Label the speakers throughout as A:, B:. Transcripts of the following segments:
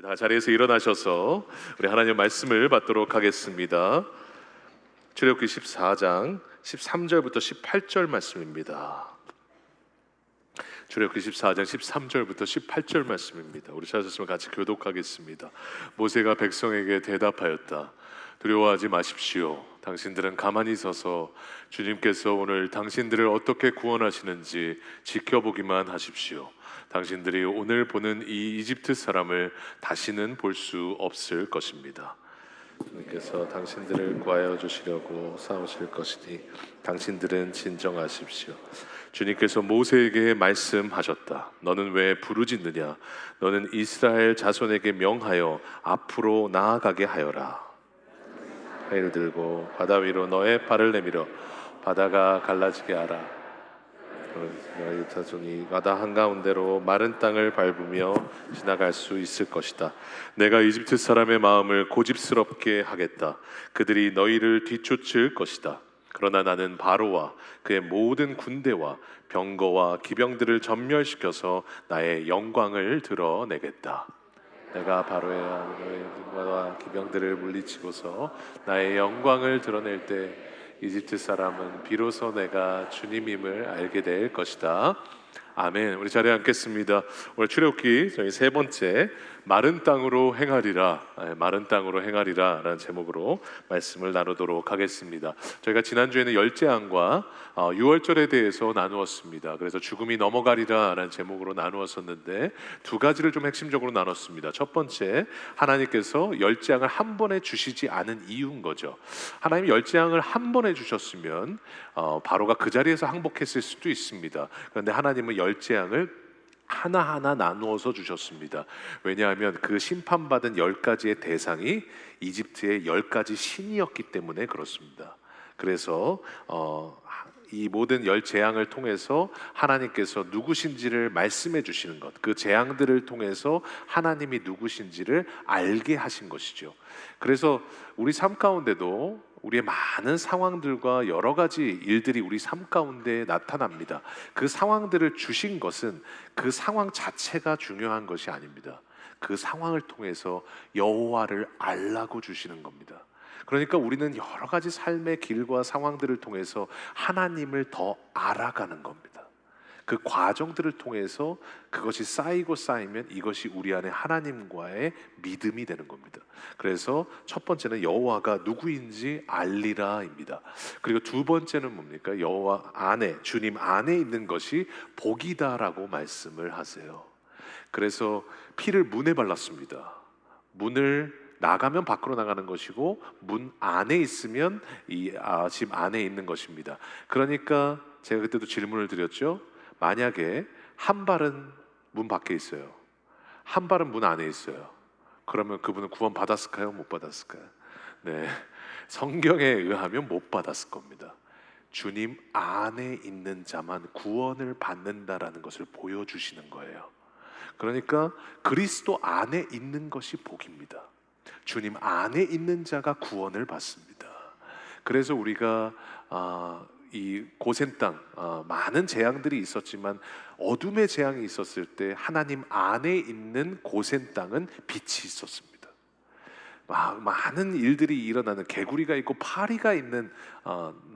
A: 다 자리에서 일어나셔서 우리 하나님 말씀을 받도록 하겠습니다. 출애굽기 14장 13절부터 18절 말씀입니다. 출애굽기 14장 13절부터 18절 말씀입니다. 우리 찾으시면 같이 교독하겠습니다. 모세가 백성에게 대답하였다. 두려워하지 마십시오. 당신들은 가만히 서서 주님께서 오늘 당신들을 어떻게 구원하시는지 지켜보기만 하십시오. 당신들이 오늘 보는 이 이집트 사람을 다시는 볼 수 없을 것입니다. 주님께서 당신들을 구하여 주시려고 싸우실 것이니 당신들은 진정하십시오. 주님께서 모세에게 말씀하셨다. 너는 왜 부르짖느냐? 너는 이스라엘 자손에게 명하여 앞으로 나아가게 하여라. 팔을 들고 바다 위로 너의 발을 내밀어 바다가 갈라지게 하라. 너희 자손이 바다 한가운데로 마른 땅을 밟으며 지나갈 수 있을 것이다. 내가 이집트 사람의 마음을 고집스럽게 하겠다. 그들이 너희를 뒤쫓을 것이다. 그러나 나는 바로와 그의 모든 군대와 병거와 기병들을 전멸시켜서 나의 영광을 드러내겠다. 내가 바로의 군대와 기병들을 물리치고서 나의 영광을 드러낼 때 이집트 사람은 비로소 내가 주님임을 알게 될 것이다. 아멘. 우리 자리에 앉겠습니다. 오늘 출애굽기 저희 세 번째 마른 땅으로 행하리라, 마른 땅으로 행하리라 라는 제목으로 말씀을 나누도록 하겠습니다. 저희가 지난주에는 열재앙과 유월절에 대해서 나누었습니다. 그래서 죽음이 넘어가리라 라는 제목으로 나누었었는데 두 가지를 좀 핵심적으로 나눴습니다. 첫 번째, 하나님께서 열재앙을 한 번에 주시지 않은 이유인 거죠. 하나님이 열재앙을 한 번에 주셨으면 바로가 그 자리에서 항복했을 수도 있습니다. 그런데 하나님은 열재앙을 하나하나 나누어서 주셨습니다. 왜냐하면 그 심판받은 10가지의 대상이 이집트의 10가지 신이었기 때문에 그렇습니다. 그래서 이 모든 열 재앙을 통해서 하나님께서 누구신지를 말씀해 주시는 것, 그 재앙들을 통해서 하나님이 누구신지를 알게 하신 것이죠. 그래서 우리 삶 가운데도 우리의 많은 상황들과 여러 가지 일들이 우리 삶 가운데 나타납니다. 그 상황들을 주신 것은 그 상황 자체가 중요한 것이 아닙니다. 그 상황을 통해서 여호와를 알라고 주시는 겁니다. 그러니까 우리는 여러 가지 삶의 길과 상황들을 통해서 하나님을 더 알아가는 겁니다. 그 과정들을 통해서 그것이 쌓이고 쌓이면 이것이 우리 안에 하나님과의 믿음이 되는 겁니다. 그래서 첫 번째는 여호와가 누구인지 알리라입니다. 그리고 두 번째는 뭡니까? 여호와 안에, 주님 안에 있는 것이 복이다라고 말씀을 하세요. 그래서 피를 문에 발랐습니다. 문을 나가면 밖으로 나가는 것이고 문 안에 있으면 이 집 안에 있는 것입니다. 그러니까 제가 그때도 질문을 드렸죠. 만약에 한 발은 문 밖에 있어요. 한 발은 문 안에 있어요. 그러면 그분은 구원 받았을까요? 못 받았을까요? 네, 성경에 의하면 못 받았을 겁니다. 주님 안에 있는 자만 구원을 받는다라는 것을 보여주시는 거예요. 그러니까 그리스도 안에 있는 것이 복입니다. 주님 안에 있는 자가 구원을 받습니다. 그래서 우리가 이 고센 땅 많은 재앙들이 있었지만 어둠의 재앙이 있었을 때 하나님 안에 있는 고센 땅은 빛이 있었습니다. 많은 일들이 일어나는 개구리가 있고 파리가 있는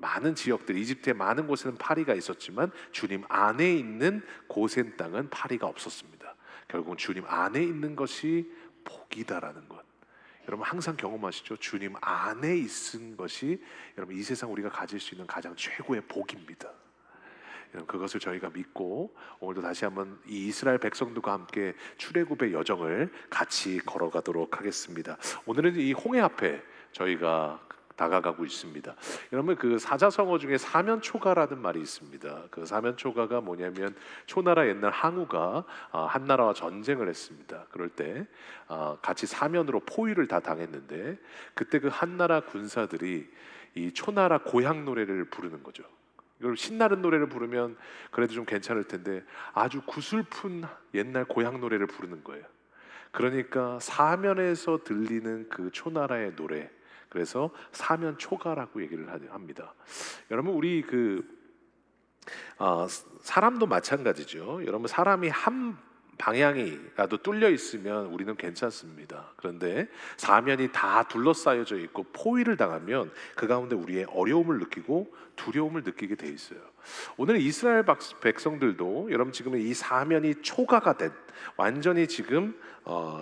A: 많은 지역들, 이집트의 많은 곳에는 파리가 있었지만 주님 안에 있는 고센 땅은 파리가 없었습니다. 결국 주님 안에 있는 것이 복이다라는 것. 여러분 항상 경험하시죠? 주님 안에 있은 것이 여러분 이 세상 우리가 가질 수 있는 가장 최고의 복입니다. 여러분 그것을 저희가 믿고 오늘도 다시 한번 이 이스라엘 백성들과 함께 출애굽의 여정을 같이 걸어가도록 하겠습니다. 오늘은 이 홍해 앞에 저희가 다가가고 있습니다. 여러분 그 사자성어 중에 사면초가라는 말이 있습니다. 그 사면초가가 뭐냐면 초나라 옛날 항우가 한 나라와 전쟁을 했습니다. 그럴 때 같이 사면으로 포위를 다 당했는데 그때 그 한 나라 군사들이 이 초나라 고향 노래를 부르는 거죠. 이걸 신나는 노래를 부르면 그래도 좀 괜찮을 텐데 아주 구슬픈 옛날 고향 노래를 부르는 거예요. 그러니까 사면에서 들리는 그 초나라의 노래, 그래서 사면초가라고 얘기를 합니다. 여러분 우리 사람도 마찬가지죠. 여러분 사람이 한 방향이라도 뚫려 있으면 우리는 괜찮습니다. 그런데 사면이 다 둘러싸여져 있고 포위를 당하면 그 가운데 우리의 어려움을 느끼고 두려움을 느끼게 돼 있어요. 오늘 이스라엘 백성들도 여러분 지금 이 사면이 초과가 된 완전히 지금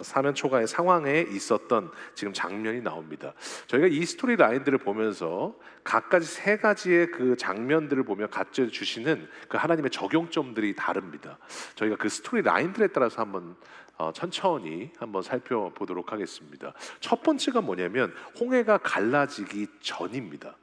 A: 사면 초과의 상황에 있었던 지금 장면이 나옵니다. 저희가 이 스토리 라인들을 보면서 각가지 세 가지의 그 장면들을 보며 갖춰 주시는 그 하나님의 적용점들이 다릅니다. 저희가 그 스토리 라인들에 따라서 한번 천천히 한번 살펴보도록 하겠습니다. 첫 번째가 뭐냐면 홍해가 갈라지기 전입니다.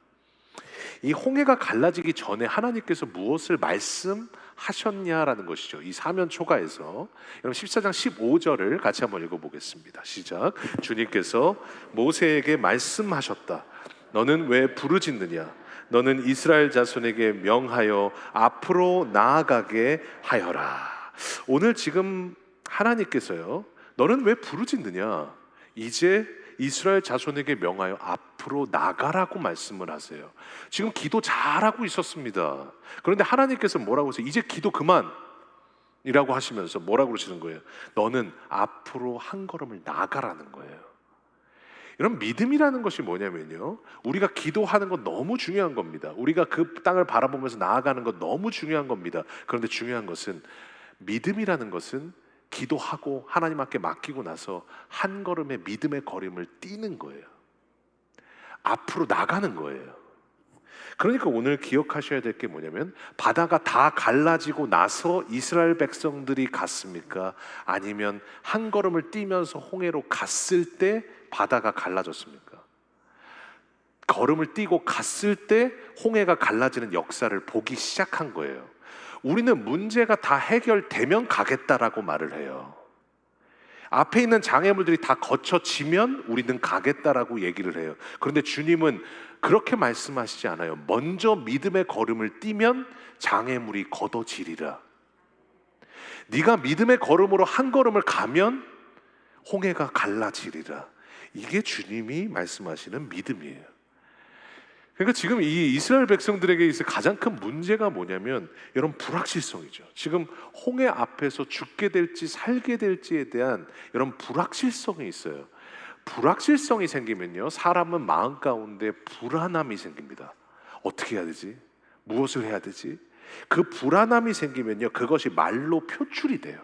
A: 이 홍해가 갈라지기 전에 하나님께서 무엇을 말씀하셨냐라는 것이죠. 이 사면 초가에서 여러분 14장 15절을 같이 한번 읽어보겠습니다. 시작. 주님께서 모세에게 말씀하셨다. 너는 왜 부르짖느냐? 너는 이스라엘 자손에게 명하여 앞으로 나아가게 하여라. 오늘 지금 하나님께서요, 너는 왜 부르짖느냐? 이제 이스라엘 자손에게 명하여 앞으로 나가라고 말씀을 하세요. 지금 기도 잘하고 있었습니다. 그런데 하나님께서 뭐라고 하세요? 이제 기도 그만이라고 하시면서 뭐라고 그러시는 거예요? 너는 앞으로 한 걸음을 나가라는 거예요. 이런 믿음이라는 것이 뭐냐면요, 우리가 기도하는 건 너무 중요한 겁니다. 우리가 그 땅을 바라보면서 나아가는 건 너무 중요한 겁니다. 그런데 중요한 것은 믿음이라는 것은 기도하고 하나님 앞에 맡기고 나서 한 걸음의 믿음의 걸음을 뛰는 거예요. 앞으로 나가는 거예요. 그러니까 오늘 기억하셔야 될 게 뭐냐면, 바다가 다 갈라지고 나서 이스라엘 백성들이 갔습니까? 아니면 한 걸음을 뛰면서 홍해로 갔을 때 바다가 갈라졌습니까? 걸음을 뛰고 갔을 때 홍해가 갈라지는 역사를 보기 시작한 거예요. 우리는 문제가 다 해결되면 가겠다라고 말을 해요. 앞에 있는 장애물들이 다 거쳐지면 우리는 가겠다라고 얘기를 해요. 그런데 주님은 그렇게 말씀하시지 않아요. 먼저 믿음의 걸음을 뛰면 장애물이 걷어지리라. 네가 믿음의 걸음으로 한 걸음을 가면 홍해가 갈라지리라. 이게 주님이 말씀하시는 믿음이에요. 그러니까 지금 이 이스라엘 백성들에게 있어 가장 큰 문제가 뭐냐면, 여러분, 불확실성이죠. 지금 홍해 앞에서 죽게 될지 살게 될지에 대한 여러분 불확실성이 있어요. 불확실성이 생기면요, 사람은 마음 가운데 불안함이 생깁니다. 어떻게 해야 되지? 무엇을 해야 되지? 그 불안함이 생기면요, 그것이 말로 표출이 돼요.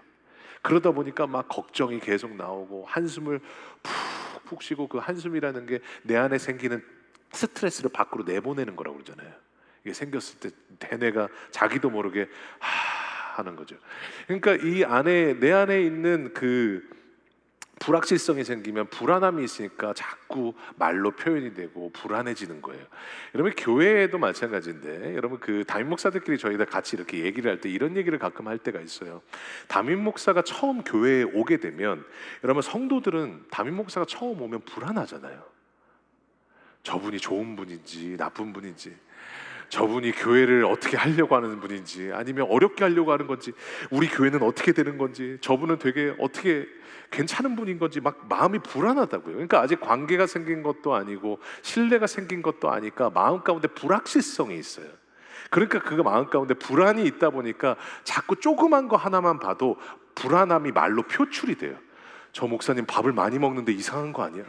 A: 그러다 보니까 막 걱정이 계속 나오고 한숨을 푹푹 쉬고, 그 한숨이라는 게 내 안에 생기는 스트레스를 밖으로 내보내는 거라고 그러잖아요. 이게 생겼을 때 대뇌가 자기도 모르게 하는 거죠. 그러니까 이 안에, 내 안에 있는 그 불확실성이 생기면 불안함이 있으니까 자꾸 말로 표현이 되고 불안해지는 거예요. 여러분, 교회에도 마찬가지인데, 여러분 그 담임 목사들끼리 저희들 같이 이렇게 얘기를 할 때 이런 얘기를 가끔 할 때가 있어요. 담임 목사가 처음 교회에 오게 되면, 여러분 성도들은 담임 목사가 처음 오면 불안하잖아요. 저분이 좋은 분인지 나쁜 분인지, 저분이 교회를 어떻게 하려고 하는 분인지, 아니면 어렵게 하려고 하는 건지, 우리 교회는 어떻게 되는 건지, 저분은 되게 어떻게 괜찮은 분인 건지 막 마음이 불안하다고요. 그러니까 아직 관계가 생긴 것도 아니고 신뢰가 생긴 것도 아니까 마음 가운데 불확실성이 있어요. 그러니까 그 마음 가운데 불안이 있다 보니까 자꾸 조그만 거 하나만 봐도 불안함이 말로 표출이 돼요. 저 목사님 밥을 많이 먹는데 이상한 거 아니야?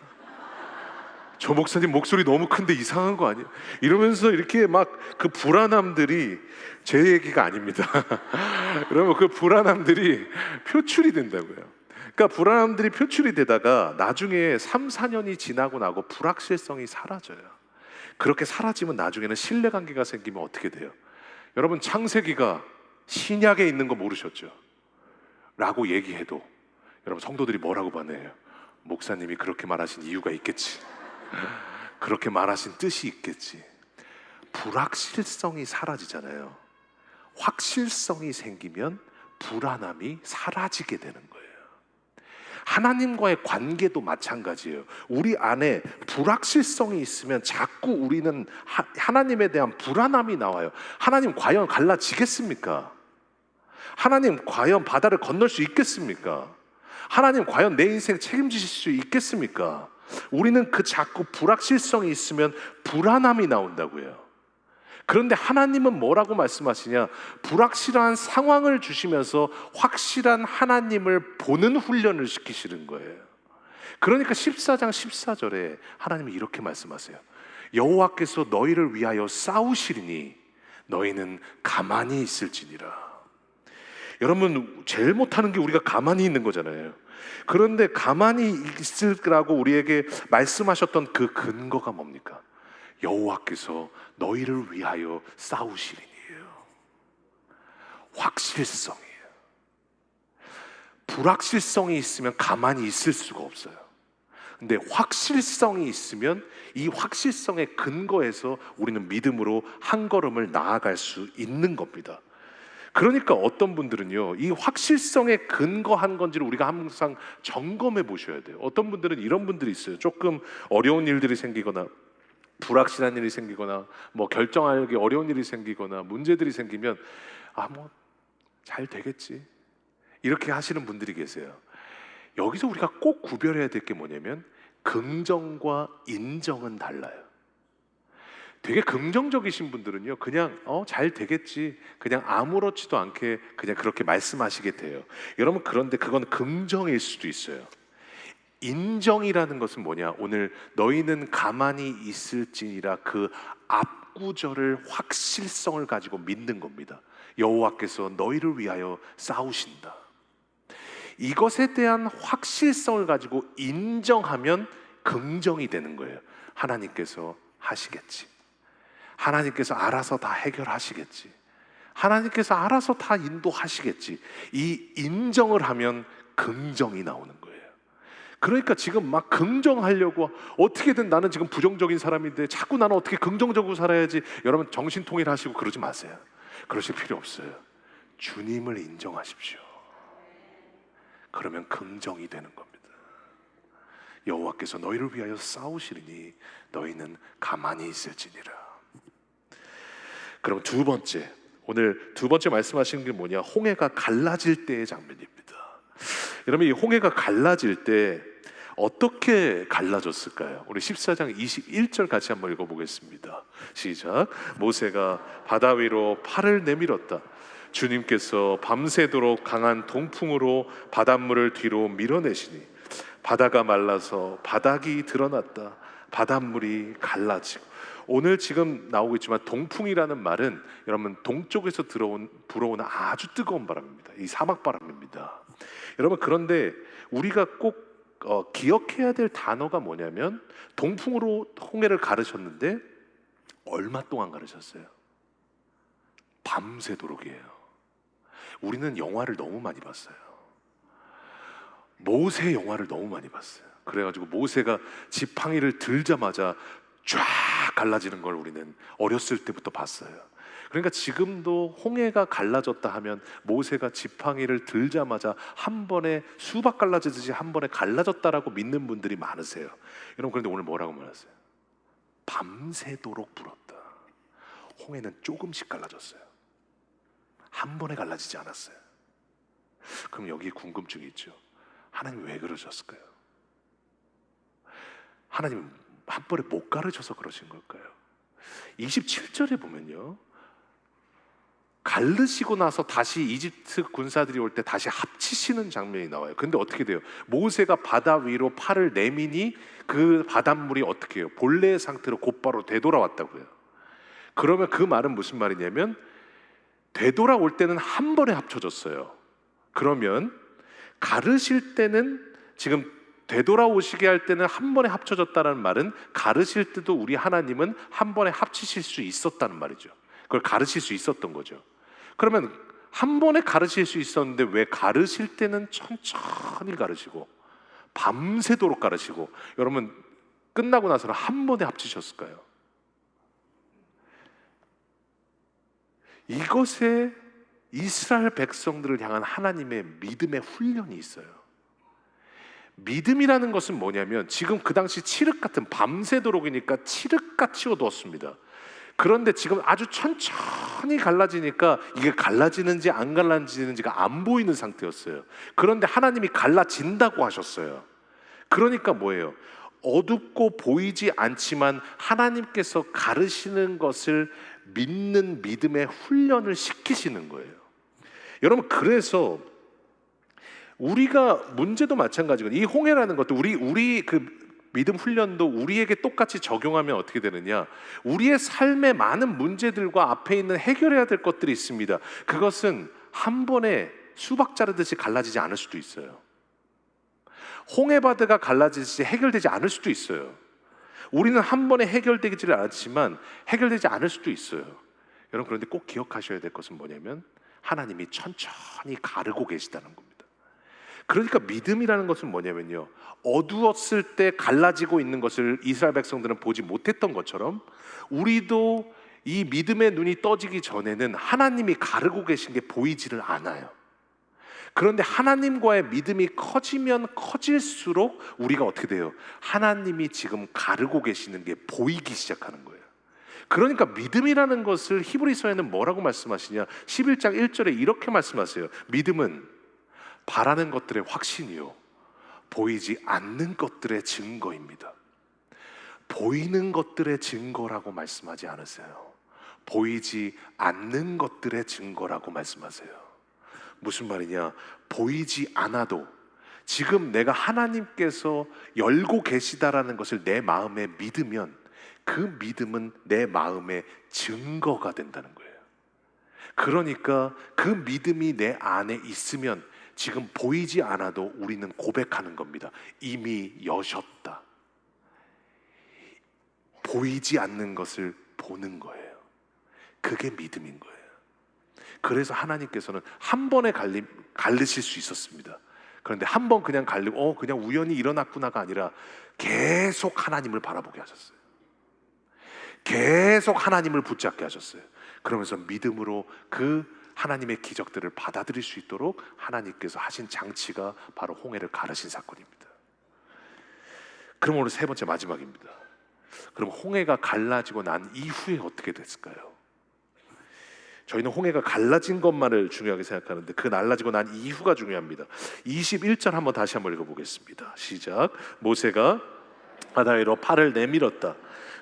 A: 저 목사님 목소리 너무 큰데 이상한 거 아니야? 이러면서 이렇게 막 그 불안함들이, 제 얘기가 아닙니다. 그러면 그 불안함들이 표출이 된다고요. 그러니까 불안함들이 표출이 되다가 나중에 3, 4년이 지나고 나고 불확실성이 사라져요. 그렇게 사라지면 나중에는 신뢰관계가 생기면 어떻게 돼요? 여러분, 창세기가 신약에 있는 거 모르셨죠? 라고 얘기해도 여러분 성도들이 뭐라고 반응해요? 목사님이 그렇게 말하신 이유가 있겠지, 그렇게 말하신 뜻이 있겠지. 불확실성이 사라지잖아요. 확실성이 생기면 불안함이 사라지게 되는 거예요. 하나님과의 관계도 마찬가지예요. 우리 안에 불확실성이 있으면 자꾸 우리는 하나님에 대한 불안함이 나와요. 하나님 과연 갈라지겠습니까? 하나님 과연 바다를 건널 수 있겠습니까? 하나님 과연 내 인생 책임지실 수 있겠습니까? 우리는 그 자꾸 불확실성이 있으면 불안함이 나온다고요. 그런데 하나님은 뭐라고 말씀하시냐? 불확실한 상황을 주시면서 확실한 하나님을 보는 훈련을 시키시는 거예요. 그러니까 14장 14절에 하나님이 이렇게 말씀하세요. 여호와께서 너희를 위하여 싸우시리니 너희는 가만히 있을지니라. 여러분, 제일 못하는 게 우리가 가만히 있는 거잖아요. 그런데 가만히 있으라고 우리에게 말씀하셨던 그 근거가 뭡니까? 여호와께서 너희를 위하여 싸우시리니에요. 확실성이에요. 불확실성이 있으면 가만히 있을 수가 없어요. 근데 확실성이 있으면 이 확실성의 근거에서 우리는 믿음으로 한 걸음을 나아갈 수 있는 겁니다. 그러니까 어떤 분들은요, 이 확실성에 근거한 건지를 우리가 항상 점검해 보셔야 돼요. 어떤 분들은 이런 분들이 있어요. 조금 어려운 일들이 생기거나 불확실한 일이 생기거나 뭐 결정하기 어려운 일이 생기거나 문제들이 생기면 뭐 잘 되겠지, 이렇게 하시는 분들이 계세요. 여기서 우리가 꼭 구별해야 될 게 뭐냐면 긍정과 인정은 달라요. 되게 긍정적이신 분들은요, 그냥 잘 되겠지, 그냥 아무렇지도 않게 그냥 그렇게 말씀하시게 돼요. 여러분, 그런데 그건 긍정일 수도 있어요. 인정이라는 것은 뭐냐? 오늘 너희는 가만히 있을지니라, 그 앞구절을 확실성을 가지고 믿는 겁니다. 여호와께서 너희를 위하여 싸우신다. 이것에 대한 확실성을 가지고 인정하면 긍정이 되는 거예요. 하나님께서 하시겠지, 하나님께서 알아서 다 해결하시겠지, 하나님께서 알아서 다 인도하시겠지. 이 인정을 하면 긍정이 나오는 거예요. 그러니까 지금 막 긍정하려고, 어떻게든 나는 지금 부정적인 사람인데 자꾸 나는 어떻게 긍정적으로 살아야지, 여러분 정신통일하시고 그러지 마세요. 그러실 필요 없어요. 주님을 인정하십시오. 그러면 긍정이 되는 겁니다. 여호와께서 너희를 위하여 싸우시리니 너희는 가만히 있을지니라. 그럼 두 번째, 오늘 두 번째 말씀하시는 게 뭐냐? 홍해가 갈라질 때의 장면입니다. 여러분, 이 홍해가 갈라질 때 어떻게 갈라졌을까요? 우리 14장 21절 같이 한번 읽어보겠습니다. 시작. 모세가 바다 위로 팔을 내밀었다. 주님께서 밤새도록 강한 동풍으로 바닷물을 뒤로 밀어내시니 바다가 말라서 바닥이 드러났다. 바닷물이 갈라지고. 오늘 지금 나오고 있지만 동풍이라는 말은 여러분 동쪽에서 불어오는 아주 뜨거운 바람입니다. 이 사막 바람입니다. 여러분, 그런데 우리가 꼭 기억해야 될 단어가 뭐냐면, 동풍으로 홍해를 가르셨는데 얼마 동안 가르셨어요? 밤새도록이에요. 우리는 영화를 너무 많이 봤어요. 모세 영화를 너무 많이 봤어요. 그래가지고 모세가 지팡이를 들자마자 쫙 갈라지는 걸 우리는 어렸을 때부터 봤어요. 그러니까 지금도 홍해가 갈라졌다 하면 모세가 지팡이를 들자마자 한 번에 수박 갈라지듯이 한 번에 갈라졌다라고 믿는 분들이 많으세요. 여러분, 그런데 오늘 뭐라고 말했어요? 밤새도록 불었다. 홍해는 조금씩 갈라졌어요. 한 번에 갈라지지 않았어요. 그럼 여기에 궁금증이 있죠. 하나님 왜 그러셨을까요? 하나님은 한 번에 못 가르쳐서 그러신 걸까요? 27절에 보면요, 갈르시고 나서 다시 이집트 군사들이 올 때 다시 합치시는 장면이 나와요. 근데 어떻게 돼요? 모세가 바다 위로 팔을 내미니 그 바닷물이 어떻게 해요? 본래의 상태로 곧바로 되돌아왔다고요. 그러면 그 말은 무슨 말이냐면, 되돌아올 때는 한 번에 합쳐졌어요. 그러면 가르실 때는, 지금 되돌아오시게 할 때는 한 번에 합쳐졌다는 말은 가르실 때도 우리 하나님은 한 번에 합치실 수 있었다는 말이죠. 그걸 가르칠 수 있었던 거죠. 그러면 한 번에 가르칠 수 있었는데 왜 가르실 때는 천천히 가르시고 밤새도록 가르시고, 여러분 끝나고 나서는 한 번에 합치셨을까요? 이것에 이스라엘 백성들을 향한 하나님의 믿음의 훈련이 있어요. 믿음이라는 것은 뭐냐면, 지금 그 당시 칠흑 같은, 밤새도록이니까 칠흑같이 어두웠습니다. 그런데 지금 아주 천천히 갈라지니까 이게 갈라지는지 안 갈라지는지가 안 보이는 상태였어요. 그런데 하나님이 갈라진다고 하셨어요. 그러니까 뭐예요? 어둡고 보이지 않지만 하나님께서 가르시는 것을 믿는 믿음의 훈련을 시키시는 거예요. 여러분, 그래서 우리가 문제도 마찬가지거든요. 이 홍해라는 것도 우리 그 믿음 훈련도 우리에게 똑같이 적용하면 어떻게 되느냐? 우리의 삶의 많은 문제들과 앞에 있는 해결해야 될 것들이 있습니다. 그것은 한 번에 수박 자르듯이 갈라지지 않을 수도 있어요. 홍해바다가 갈라지듯이 해결되지 않을 수도 있어요. 우리는 한 번에 해결되지를 않았지만 해결되지 않을 수도 있어요. 여러분, 그런데 꼭 기억하셔야 될 것은 뭐냐면 하나님이 천천히 가르고 계시다는 겁니다. 그러니까 믿음이라는 것은 뭐냐면요, 어두웠을 때 갈라지고 있는 것을 이스라엘 백성들은 보지 못했던 것처럼 우리도 이 믿음의 눈이 떠지기 전에는 하나님이 가르고 계신 게 보이지를 않아요. 그런데 하나님과의 믿음이 커지면 커질수록 우리가 어떻게 돼요? 하나님이 지금 가르고 계시는 게 보이기 시작하는 거예요. 그러니까 믿음이라는 것을 히브리서에는 뭐라고 말씀하시냐? 11장 1절에 이렇게 말씀하세요. 믿음은 바라는 것들의 확신이요, 보이지 않는 것들의 증거입니다. 보이는 것들의 증거라고 말씀하지 않으세요. 보이지 않는 것들의 증거라고 말씀하세요. 무슨 말이냐? 보이지 않아도 지금 내가 하나님께서 열고 계시다라는 것을 내 마음에 믿으면 그 믿음은 내 마음의 증거가 된다는 거예요. 그러니까 그 믿음이 내 안에 있으면 지금 보이지 않아도 우리는 고백하는 겁니다. 이미 여셨다. 보이지 않는 것을 보는 거예요. 그게 믿음인 거예요. 그래서 하나님께서는 한 번에 갈르실 수 있었습니다. 그런데 한 번 그냥 갈리고 그냥 우연히 일어났구나가 아니라 계속 하나님을 바라보게 하셨어요. 계속 하나님을 붙잡게 하셨어요. 그러면서 믿음으로 그 하나님의 기적들을 받아들일 수 있도록 하나님께서 하신 장치가 바로 홍해를 가르신 사건입니다. 그럼 오늘 세 번째, 마지막입니다. 그럼 홍해가 갈라지고 난 이후에 어떻게 됐을까요? 저희는 홍해가 갈라진 것만을 중요하게 생각하는데 그 갈라지고 난 이후가 중요합니다. 21절 한번 다시 한번 읽어보겠습니다. 시작. 모세가 바다 위로 팔을 내밀었다.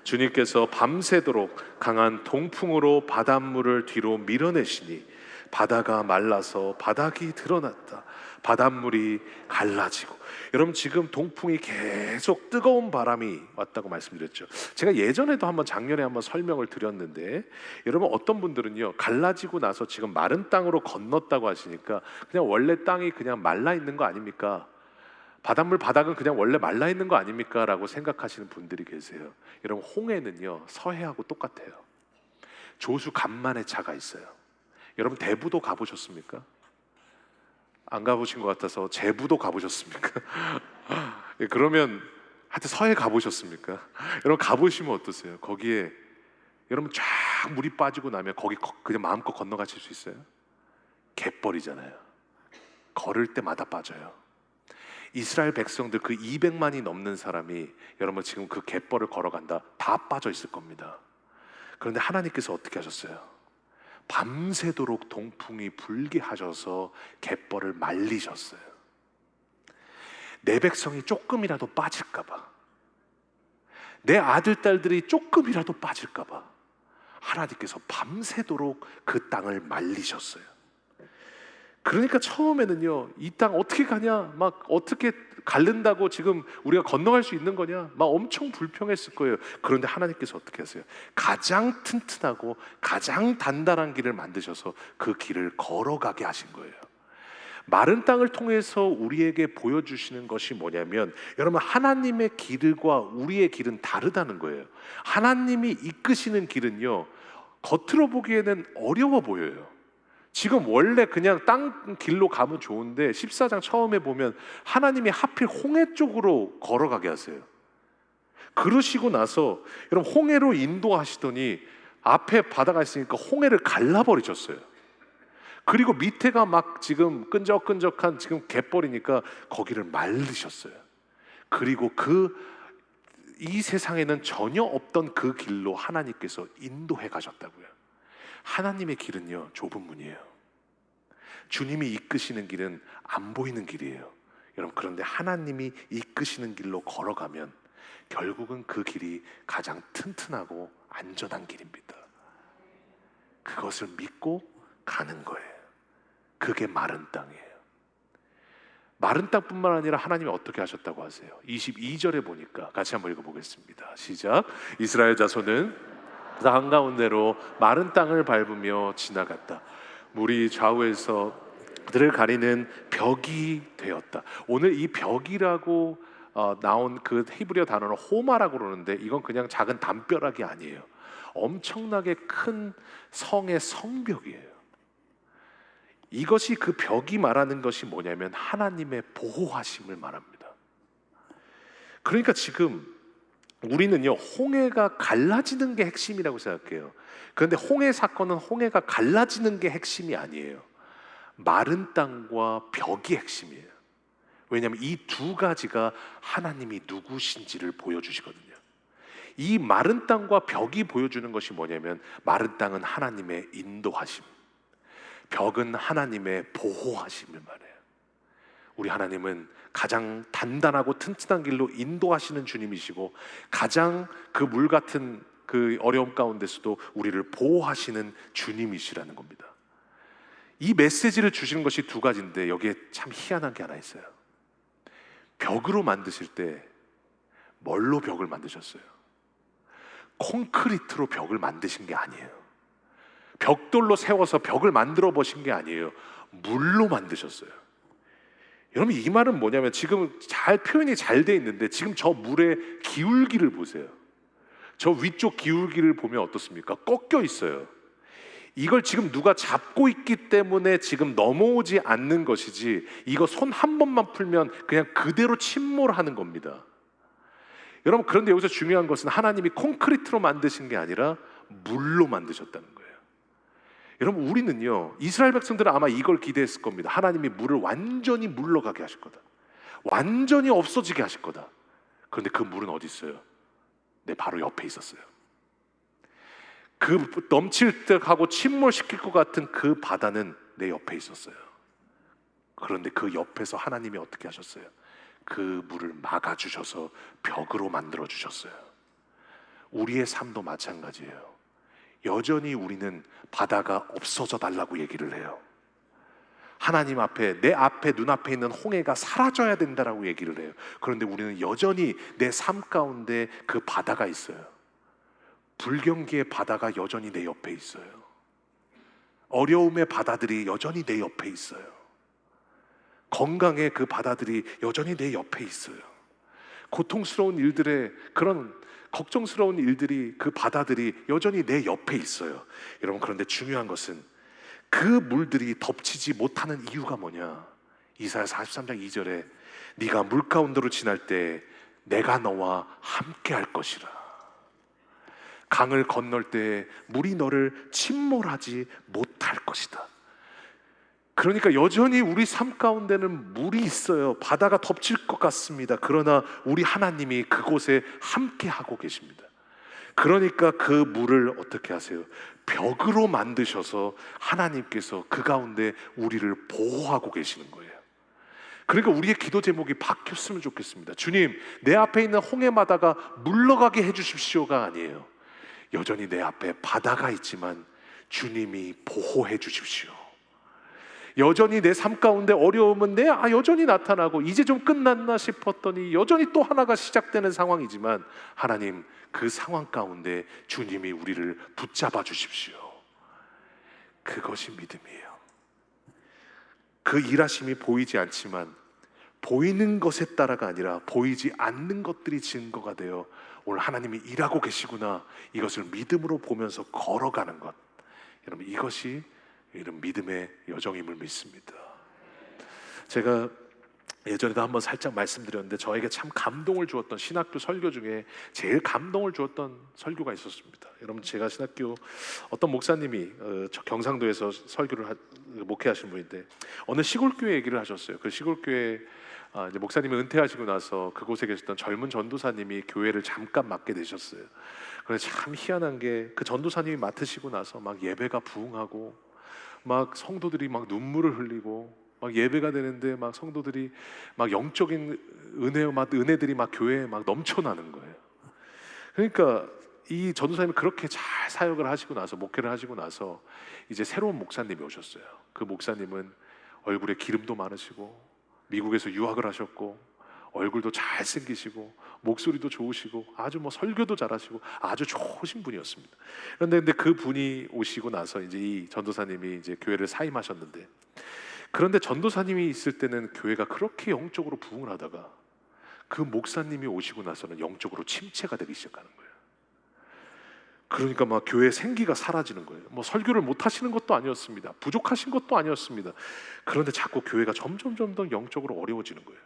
A: 주님께서 밤새도록 강한 동풍으로 바닷물을 뒤로 밀어내시니 바다가 말라서 바닥이 드러났다. 바닷물이 갈라지고. 여러분, 지금 동풍이 계속 뜨거운 바람이 왔다고 말씀드렸죠. 제가 예전에도 작년에 한번 설명을 드렸는데, 여러분, 어떤 분들은요, 갈라지고 나서 지금 마른 땅으로 건넜다고 하시니까 그냥 원래 땅이 그냥 말라 있는 거 아닙니까? 바닥은 그냥 원래 말라 있는 거 아닙니까? 라고 생각하시는 분들이 계세요. 여러분, 홍해는요, 서해하고 똑같아요. 조수 간만에 차가 있어요. 여러분, 대부도 가보셨습니까? 안 가보신 것 같아서 제부도 가보셨습니까? 그러면 하여튼 서해 가보셨습니까? 여러분, 가보시면 어떠세요? 거기에 여러분 쫙 물이 빠지고 나면 거기 그냥 마음껏 건너가실 수 있어요? 갯벌이잖아요. 걸을 때마다 빠져요. 이스라엘 백성들 그 200만이 넘는 사람이 여러분 지금 그 갯벌을 걸어간다, 다 빠져 있을 겁니다. 그런데 하나님께서 어떻게 하셨어요? 밤새도록 동풍이 불게 하셔서 갯벌을 말리셨어요. 내 백성이 조금이라도 빠질까봐, 내 아들 딸들이 조금이라도 빠질까봐 하나님께서 밤새도록 그 땅을 말리셨어요. 그러니까 처음에는요, 이 땅 어떻게 가냐, 막 어떻게 갈른다고 지금 우리가 건너갈 수 있는 거냐, 막 엄청 불평했을 거예요. 그런데 하나님께서 어떻게 하세요? 가장 튼튼하고 가장 단단한 길을 만드셔서 그 길을 걸어가게 하신 거예요. 마른 땅을 통해서 우리에게 보여주시는 것이 뭐냐면, 여러분, 하나님의 길과 우리의 길은 다르다는 거예요. 하나님이 이끄시는 길은요, 겉으로 보기에는 어려워 보여요. 지금 원래 그냥 땅 길로 가면 좋은데 14장 처음에 보면 하나님이 하필 홍해 쪽으로 걸어가게 하세요. 그러시고 나서 여러분, 홍해로 인도하시더니 앞에 바다가 있으니까 홍해를 갈라버리셨어요. 그리고 밑에가 막 지금 끈적끈적한 지금 갯벌이니까 거기를 말르셨어요. 그리고 이 세상에는 전혀 없던 그 길로 하나님께서 인도해 가셨다고요. 하나님의 길은요, 좁은 문이에요. 주님이 이끄시는 길은 안 보이는 길이에요. 여러분, 그런데 하나님이 이끄시는 길로 걸어가면 결국은 그 길이 가장 튼튼하고 안전한 길입니다. 그것을 믿고 가는 거예요. 그게 마른 땅이에요. 마른 땅뿐만 아니라 하나님이 어떻게 하셨다고 하세요? 22절에 보니까 같이 한번 읽어보겠습니다. 시작. 이스라엘 자손은 그 한가운데로 마른 땅을 밟으며 지나갔다. 물이 좌우에서 그들을 가리는 벽이 되었다. 오늘 이 벽이라고 나온 그 히브리어 단어는 호마라고 그러는데 이건 그냥 작은 담벼락이 아니에요. 엄청나게 큰 성의 성벽이에요. 이것이 그 벽이 말하는 것이 뭐냐면 하나님의 보호하심을 말합니다. 그러니까 지금 우리는요, 홍해가 갈라지는 게 핵심이라고 생각해요. 그런데 홍해 사건은 홍해가 갈라지는 게 핵심이 아니에요. 마른 땅과 벽이 핵심이에요. 왜냐하면 이 두 가지가 하나님이 누구신지를 보여주시거든요. 이 마른 땅과 벽이 보여주는 것이 뭐냐면 마른 땅은 하나님의 인도하심, 벽은 하나님의 보호하심을 말해요. 우리 하나님은 가장 단단하고 튼튼한 길로 인도하시는 주님이시고 가장 그 물 같은 그 어려움 가운데서도 우리를 보호하시는 주님이시라는 겁니다. 이 메시지를 주시는 것이 두 가지인데 여기에 참 희한한 게 하나 있어요. 벽으로 만드실 때 뭘로 벽을 만드셨어요? 콘크리트로 벽을 만드신 게 아니에요. 벽돌로 세워서 벽을 만들어 보신 게 아니에요. 물로 만드셨어요. 여러분 이 말은 뭐냐면 지금 잘 표현이 잘 돼 있는데 지금 저 물의 기울기를 보세요. 저 위쪽 기울기를 보면 어떻습니까? 꺾여 있어요. 이걸 지금 누가 잡고 있기 때문에 지금 넘어오지 않는 것이지 이거 손 한 번만 풀면 그냥 그대로 침몰하는 겁니다. 여러분 그런데 여기서 중요한 것은 하나님이 콘크리트로 만드신 게 아니라 물로 만드셨다는 거예요. 여러분 우리는요, 이스라엘 백성들은 아마 이걸 기대했을 겁니다. 하나님이 물을 완전히 물러가게 하실 거다, 완전히 없어지게 하실 거다. 그런데 그 물은 어디 있어요? 내 바로 옆에 있었어요. 그 넘칠 듯하고 침몰시킬 것 같은 그 바다는 내 옆에 있었어요. 그런데 그 옆에서 하나님이 어떻게 하셨어요? 그 물을 막아주셔서 벽으로 만들어 주셨어요. 우리의 삶도 마찬가지예요. 여전히 우리는 바다가 없어져 달라고 얘기를 해요. 하나님 앞에, 내 앞에, 눈앞에 있는 홍해가 사라져야 된다라고 얘기를 해요. 그런데 우리는 여전히 내 삶 가운데 그 바다가 있어요. 불경기의 바다가 여전히 내 옆에 있어요. 어려움의 바다들이 여전히 내 옆에 있어요. 건강의 그 바다들이 여전히 내 옆에 있어요. 고통스러운 일들의 그런 걱정스러운 일들이, 그 바다들이 여전히 내 옆에 있어요. 여러분 그런데 중요한 것은 그 물들이 덮치지 못하는 이유가 뭐냐? 이사야 43장 2절에 네가 물 가운데로 지날 때 내가 너와 함께 할 것이라. 강을 건널 때 물이 너를 침몰하지 못할 것이다. 그러니까 여전히 우리 삶 가운데는 물이 있어요. 바다가 덮칠 것 같습니다. 그러나 우리 하나님이 그곳에 함께 하고 계십니다. 그러니까 그 물을 어떻게 하세요? 벽으로 만드셔서 하나님께서 그 가운데 우리를 보호하고 계시는 거예요. 그러니까 우리의 기도 제목이 바뀌었으면 좋겠습니다. 주님, 내 앞에 있는 홍해바다가 물러가게 해주십시오가 아니에요. 여전히 내 앞에 바다가 있지만 주님이 보호해 주십시오. 여전히 내 삶 가운데 어려움은 여전히 나타나고 이제 좀 끝났나 싶었더니 여전히 또 하나가 시작되는 상황이지만 하나님, 그 상황 가운데 주님이 우리를 붙잡아 주십시오. 그것이 믿음이에요. 그 일하심이 보이지 않지만 보이는 것에 따라가 아니라 보이지 않는 것들이 증거가 되어 오늘 하나님이 일하고 계시구나, 이것을 믿음으로 보면서 걸어가는 것, 여러분 이것이 이런 믿음의 여정임을 믿습니다. 제가 예전에도 한번 살짝 말씀드렸는데 저에게 참 감동을 주었던 신학교 설교 중에 제일 감동을 주었던 설교가 있었습니다. 여러분 제가 신학교 어떤 목사님이 경상도에서 설교를 목회하신 분인데 어느 시골교회 얘기를 하셨어요. 그 시골교회 이제 목사님이 은퇴하시고 나서 그곳에 계셨던 젊은 전도사님이 교회를 잠깐 맡게 되셨어요. 그래서 참 희한한 게 그 전도사님이 맡으시고 나서 막 예배가 부흥하고 막 성도들이 막 눈물을 흘리고 막 예배가 되는데 막 성도들이 막 영적인 은혜들이 막 교회에 막 넘쳐나는 거예요. 그러니까 이 전도사님이 그렇게 잘 사역을 하시고 나서, 목회를 하시고 나서 이제 새로운 목사님이 오셨어요. 그 목사님은 얼굴에 기름도 많으시고 미국에서 유학을 하셨고 얼굴도 잘생기시고 목소리도 좋으시고 아주 뭐 설교도 잘하시고 아주 좋으신 분이었습니다. 그런데 그 분이 오시고 나서 이제 이 전도사님이 이제 교회를 사임하셨는데, 그런데 전도사님이 있을 때는 교회가 그렇게 영적으로 부흥을 하다가 그 목사님이 오시고 나서는 영적으로 침체가 되기 시작하는 거예요. 그러니까 막 교회 생기가 사라지는 거예요. 뭐 설교를 못 하시는 것도 아니었습니다. 부족하신 것도 아니었습니다. 그런데 자꾸 교회가 점점 더 영적으로 어려워지는 거예요.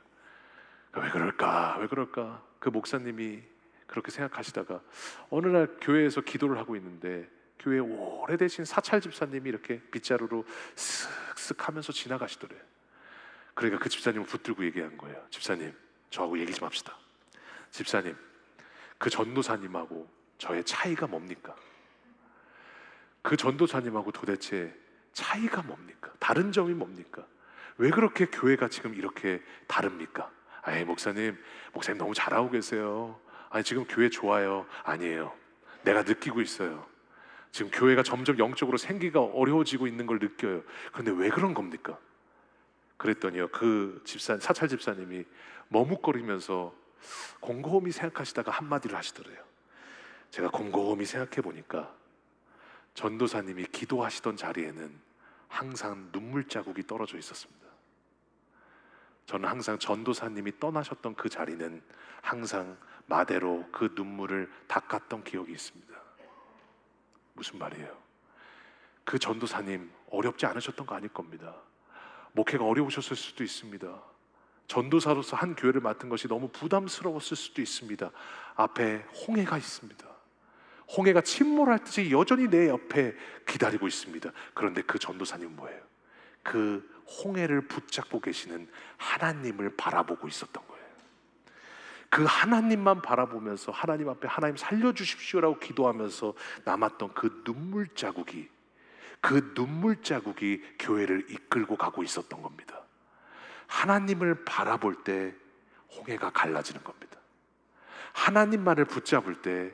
A: 왜 그럴까? 그 목사님이 그렇게 생각하시다가 어느 날 교회에서 기도를 하고 있는데 교회 오래되신 사찰 집사님이 이렇게 빗자루로 쓱쓱 하면서 지나가시더래요. 그러니까 그 집사님을 붙들고 얘기한 거예요. 집사님, 저하고 얘기 좀 합시다. 집사님, 그 전도사님하고 저의 차이가 뭡니까? 그 전도사님하고 도대체 차이가 뭡니까? 다른 점이 뭡니까? 왜 그렇게 교회가 지금 이렇게 다릅니까? 아이, 목사님 너무 잘하고 계세요. 아니, 지금 교회 좋아요. 아니에요. 내가 느끼고 있어요. 지금 교회가 점점 영적으로 생기가 어려워지고 있는 걸 느껴요. 그런데 왜 그런 겁니까? 그랬더니요, 그 사찰 집사님이 머뭇거리면서 곰곰이 생각하시다가 한마디를 하시더래요. 제가 곰곰이 생각해 보니까 전도사님이 기도하시던 자리에는 항상 눈물 자국이 떨어져 있었습니다. 저는 항상 전도사님이 떠나셨던 그 자리는 항상 마대로 그 눈물을 닦았던 기억이 있습니다. 무슨 말이에요? 그 전도사님 어렵지 않으셨던 거 아닐 겁니다. 목회가 어려우셨을 수도 있습니다. 전도사로서 한 교회를 맡은 것이 너무 부담스러웠을 수도 있습니다. 앞에 홍해가 있습니다. 홍해가 침몰할 듯이 여전히 내 옆에 기다리고 있습니다. 그런데 그 전도사님은 뭐예요? 그 홍해를 붙잡고 계시는 하나님을 바라보고 있었던 거예요. 그 하나님만 바라보면서 하나님 앞에 하나님 살려주십시오라고 기도하면서 남았던 그 눈물 자국이 교회를 이끌고 가고 있었던 겁니다. 하나님을 바라볼 때 홍해가 갈라지는 겁니다. 하나님만을 붙잡을 때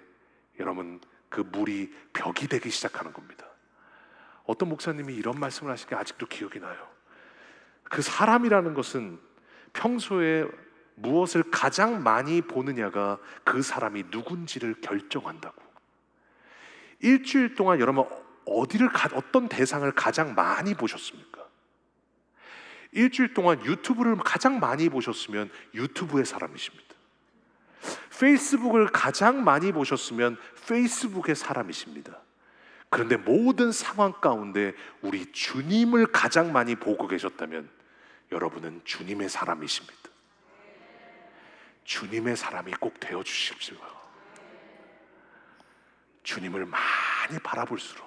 A: 여러분, 그 물이 벽이 되기 시작하는 겁니다. 어떤 목사님이 이런 말씀을 하신 게 아직도 기억이 나요. 그 사람이라는 것은 평소에 무엇을 가장 많이 보느냐가 그 사람이 누군지를 결정한다고. 일주일 동안 여러분 어떤 대상을 가장 많이 보셨습니까? 일주일 동안 유튜브를 가장 많이 보셨으면 유튜브의 사람이십니다. 페이스북을 가장 많이 보셨으면 페이스북의 사람이십니다. 그런데 모든 상황 가운데 우리 주님을 가장 많이 보고 계셨다면 여러분은 주님의 사람이십니다. 주님의 사람이 꼭 되어주십시오. 주님을 많이 바라볼수록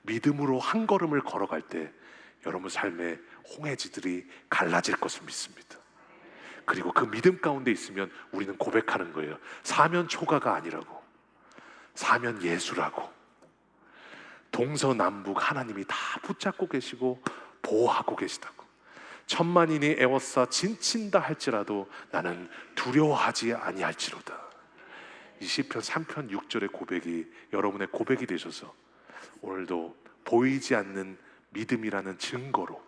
A: 믿음으로 한 걸음을 걸어갈 때 여러분 삶의 홍해지들이 갈라질 것을 믿습니다. 그리고 그 믿음 가운데 있으면 우리는 고백하는 거예요. 사면 초가가 아니라고, 사면 예수라고. 동서남북 하나님이 다 붙잡고 계시고 보호하고 계시다고. 천만인이 애워싸 진친다 할지라도 나는 두려워하지 아니할지로다. 이 시편 3편 6절의 고백이 여러분의 고백이 되셔서 오늘도 보이지 않는 믿음이라는 증거로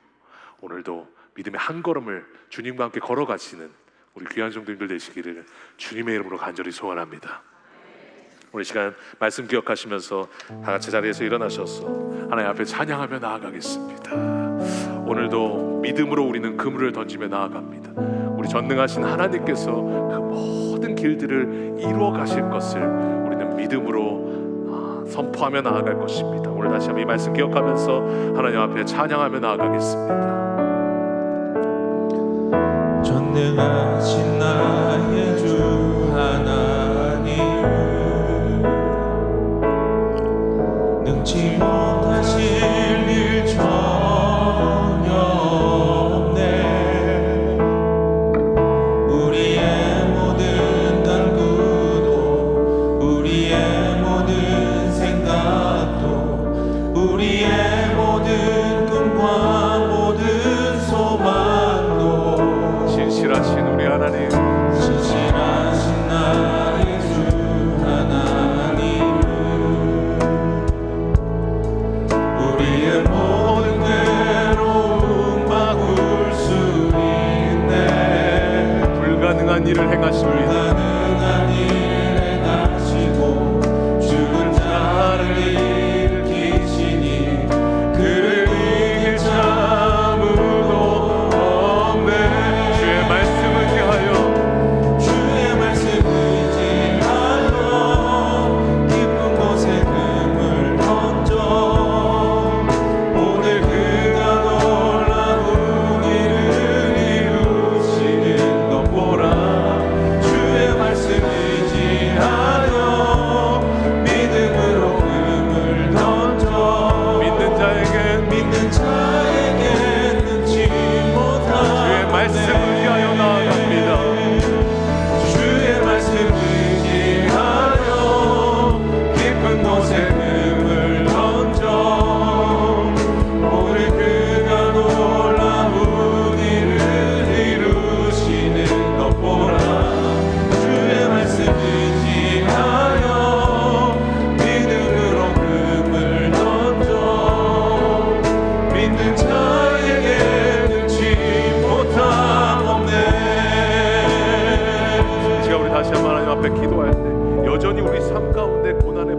A: 오늘도 믿음의 한 걸음을 주님과 함께 걸어가시는 우리 귀한 성도님들 되시기를 주님의 이름으로 간절히 소원합니다. 오늘 시간 말씀 기억하시면서 다 같이 자리에서 일어나셔서 하나님 앞에 찬양하며 나아가겠습니다. 오늘도 믿음으로 우리는 그물을 던지며 나아갑니다. 우리 전능하신 하나님께서 그 모든 길들을 이루어 가실 것을 우리는 믿음으로 선포하며 나아갈 것입니다. 오늘 다시 한번 이 말씀 기억하면서 하나님 앞에 찬양하며 나아가겠습니다.
B: 전능하신 나의 주 하나님, 능치 못하실 일 전혀 없네. 우리의 모든 간구도 우리의 모든 생각도 우리의 모든 꿈과 모든 소원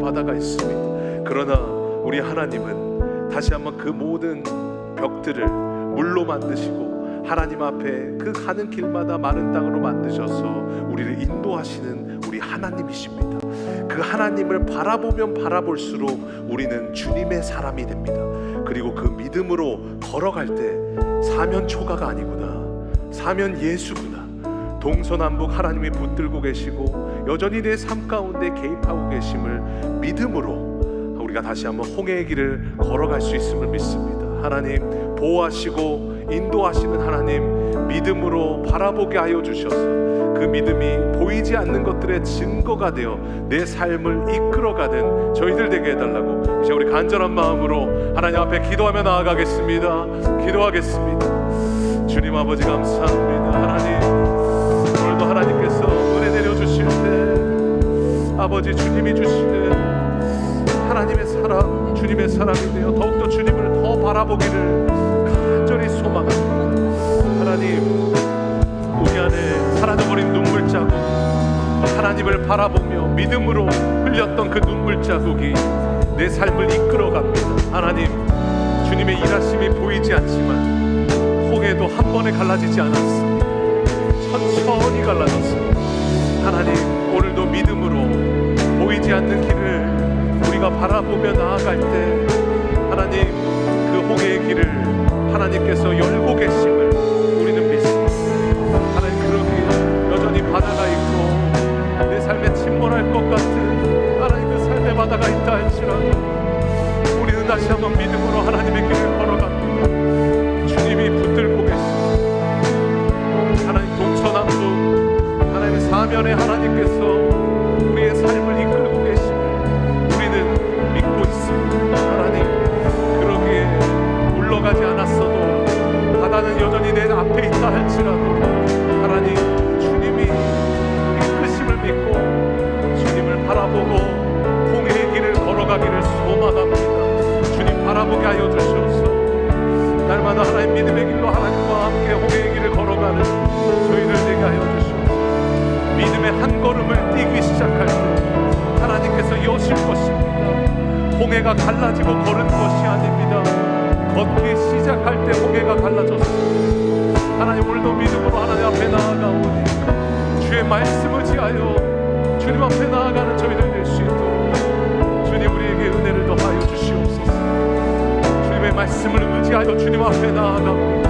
A: 바다가 있습니다. 그러나 우리 하나님은 다시 한번 그 모든 벽들을 물로 만드시고 하나님 앞에 그 가는 길마다 마른 땅으로 만드셔서 우리를 인도하시는 우리 하나님이십니다. 그 하나님을 바라보면 바라볼수록 우리는 주님의 사람이 됩니다. 그리고 그 믿음으로 걸어갈 때 사면 초가가 아니구나, 사면 예수구나, 동서남북 하나님이 붙들고 계시고 여전히 내 삶 가운데 개입하고 계심을 믿음으로 우리가 다시 한번 홍해의 길을 걸어갈 수 있음을 믿습니다. 하나님 보호하시고 인도하시는 하나님, 믿음으로 바라보게 하여 주셔서 그 믿음이 보이지 않는 것들의 증거가 되어 내 삶을 이끌어가는 저희들 되게 해달라고 이제 우리 간절한 마음으로 하나님 앞에 기도하며 나아가겠습니다. 기도하겠습니다. 주님 아버지 감사합니다. 하나님, 오늘도 하나님께서 은혜 내려주실 때 아버지 주님이 주시는 하나님의 사랑, 주님의 사랑이 되어 더욱더 주님을 더 바라보기를 간절히 소망합니다. 하나님, 우리 안에 사라져버린 눈물 자국, 하나님을 바라보며 믿음으로 흘렸던 그 눈물 자국이 내 삶을 이끌어갑니다. 하나님, 주님의 일하심이 보이지 않지만 홍해도 한 번에 갈라지지 않았습니다. 천천히 갈라졌습니다. 하나님, 오늘도 믿음으로 보이지 않는 길을 우리가 바라보며 나아갈 때 하나님, 그 홍해의 길을 하나님께서 열고 계심을 우리는 믿습니다. 하나님, 그러기에 여전히 바다가 있고 내 삶에 침몰할 것 같은 하나님 그 삶의 바다가 있다 할지라도 우리는 다시 한번 믿음으로 하나님의 길을 걸어갑니다. 주님이 붙들고 계십니다. 하나님, 동서남북 하나님의 사면에 하나님께서 우리의 삶을 이끌고 계심을 우리는 믿고 있습니다. 하나님, 그러기에 물러가지 않았어도 바다는 여전히 내 앞에 있다 할지라도 하나님, 주님이 이끄심을 믿고 주님을 바라보고 홍해의 길을 걸어가기를 소망합니다. 주님 바라보게 하여 주시옵소서. 날마다 하나님 믿음의 길로 하나님과 함께 홍해의 길을 걸어가는 저희들 되게 하여 주시옵소서. 믿음의 한 걸음을 뛰기 시작할 때 하나님께서 여실 것입니다. 홍해가 갈라지고 걸은 것이 아닙니다. 걷기 시작할 때 홍해가 갈라졌습니다. 하나님, 오늘도 믿음으로 하나님 앞에 나아가오니 주의 말씀 의지하여 주님 앞에 나아가는 저희들 될 수 있도록 주님 우리에게 은혜를 더하여 주시옵소서. 주님의 말씀을 의지하여 주님 앞에 나아가고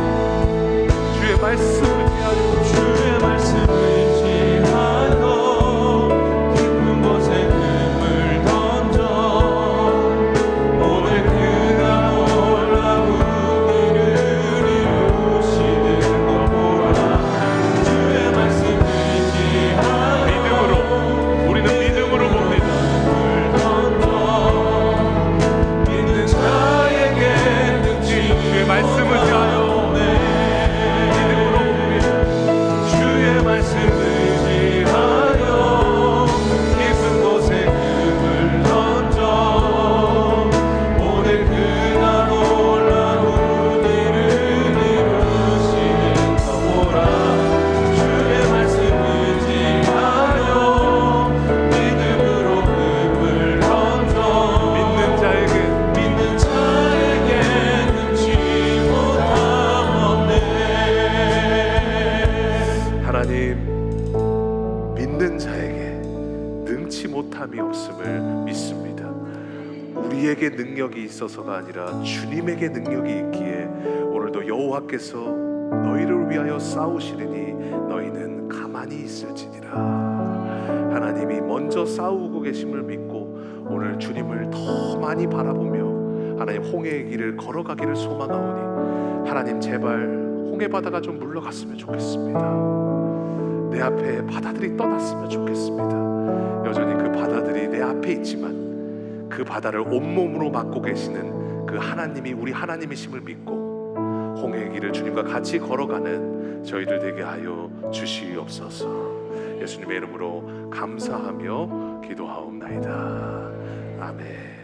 A: 주의 말씀 의지하여
B: 주의 말씀 의지하여 깊은 곳에 금을 던져 오늘 그가 놀라운 일을 이루시는 것 보라. 주의 말씀 의지하여
A: 믿음으로, 우리는 믿음으로 봅니다.
B: 금을 던져 믿는 자에게 능치
A: 주의 말씀 의지하여
B: 주의 말씀 의지하여 깊은 곳에 금을 던져 오늘 그가 놀라운 일을 이루시는 것 보라. 주의 말씀 의지하여 믿음으로 금을 던져
A: 믿는 자에게
B: 능치 못함 없네.
A: 하나님, 믿는 자에게 능치 못함이 없음을 믿습니다. 우리에게 능력이 있어서가 아니라 주님에게 능력이 있기에 오늘도 여호와께서 너희를 위하여 싸우시리니 너희는 가만히 있을지니라. 하나님이 먼저 싸우고 계심을 믿고 오늘 주님을 더 많이 바라보며 하나님 홍해의 길을 걸어가기를 소망하오니 하나님, 제발 홍해 바다가 좀 물러갔으면 좋겠습니다. 내 앞에 바다들이 떠났으면 좋겠습니다. 여전히 그 바다들이 내 앞에 있지만 그 바다를 온몸으로 막고 계시는 그 하나님이 우리 하나님이심을 믿고 홍해의 길을 주님과 같이 걸어가는 저희들 되게 하여 주시옵소서. 예수님의 이름으로 감사하며 기도하옵나이다. 아멘.